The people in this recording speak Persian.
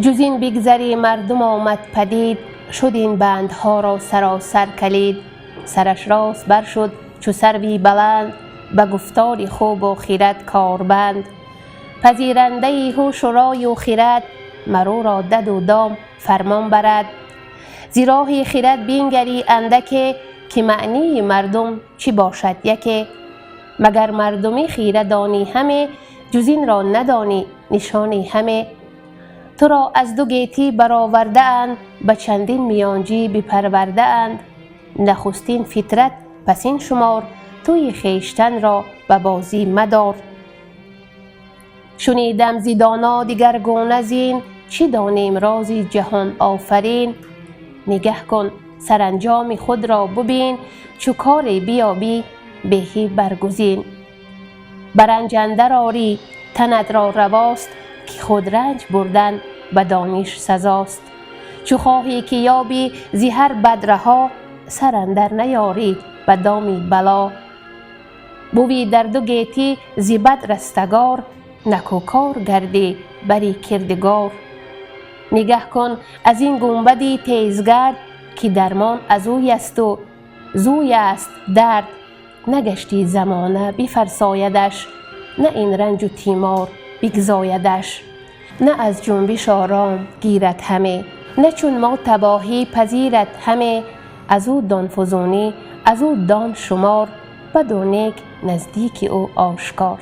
جز این بگذری مردم آمد پدید، شد این بندها را سراسر کلید. سرش راست بر شد چو سروی بلند، به گفتار خوب و خرد کاربند. پذیرنده هوش و رای و خرد، مرو را دد و دام فرمان برد. زی راه خرد بنگری اندک، که معنی مردم چی باشد یکه. مگر مردمی خیره دانی همه، جز این را ندانی نشانی همه. تو را از دو گیتی برآورده اند، به چندین میانجی بپرورده اند. نخستین فطرت پس این شمار، توی خویشتن را به بازی مدار. شنیدم ز دانا دگرگونه زین، چی دانیم راز جهان آفرین. نگه کن سرانجام خود را ببین، چو کاری بیابی بهی برگزین. به رنج اندر آری تنت را رواست، که خود رنج بردن به دانش سزاست. چو خواهی که یابی ز هر بد رها، سر اندر نیاری به دام بلا. بوی در دو گیتی ز بد رستگار، نکوکار گردی بری کردگار. نگه کن از این گنبدی تیزگرد، که درمان از اوی است و زوی است درد. نگشتی زمانه بفرسایدش، نه این رنج و تیمار بگزایدش. نه از جنبش آرام گیرد همه، نه چون ما تباهی پذیرد همه. از او دان فزونی از او دان شمار، بد و نیک نزدیک او آشکار.